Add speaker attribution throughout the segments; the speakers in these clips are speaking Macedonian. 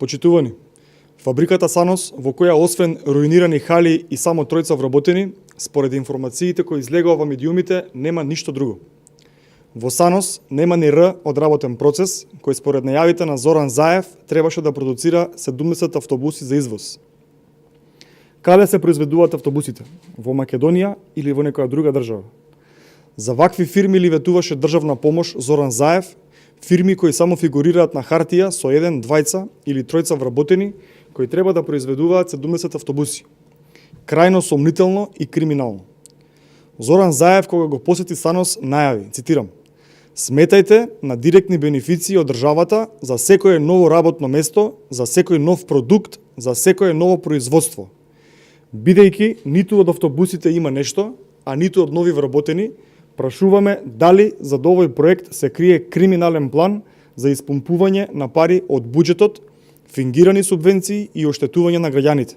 Speaker 1: Почитувани, фабриката Санос, во која освен руинирани хали и само тројца вработени, според информациите кои излегува во медиумите, нема ништо друго. Во Санос нема ни Р одработен процес, кој според најавите на Зоран Заев требаше да продуцира 70 автобуси за извоз. Каде се произведуваат автобусите? Во Македонија или во некоја друга држава? За вакви фирми ли ветуваше државна помош Зоран Заев, фирми кои само фигурираат на хартија со 1, 2 или 3 вработени, кои треба да произведуваат 70 автобуси. Крајно сомнително и криминално. Зоран Заев, кога го посети Санос, најави, цитирам: "Сметајте на директни бенефиции од државата за секое ново работно место, за секој нов продукт, за секое ново производство. Бидејќи ниту од автобусите има нешто, а ниту од нови вработени, прашуваме дали за овој проект се крие криминален план за испумпување на пари од буџетот, фингирани субвенции и оштетување на граѓаните.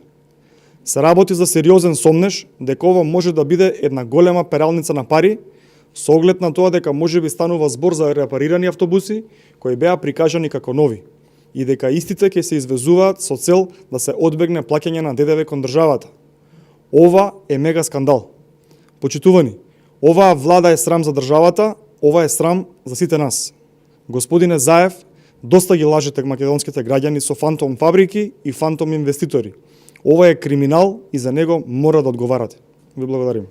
Speaker 1: Се работи за сериозен сомнеж дека ова може да биде една голема пералница на пари, со оглед на тоа дека можеби станува збор за репарирани автобуси кои беа прикажани како нови и дека истите ќе се извезуваат со цел да се одбегне плаќање на ДДВ кон државата. Ова е мега скандал. Почитувани, оваа влада е срам за државата, ова е срам за сите нас. Господине Заев, доста ги лажете македонските граѓани со фантом фабрики и фантом инвеститори. Ова е криминал и за него мора да одговарате. Ви благодарим.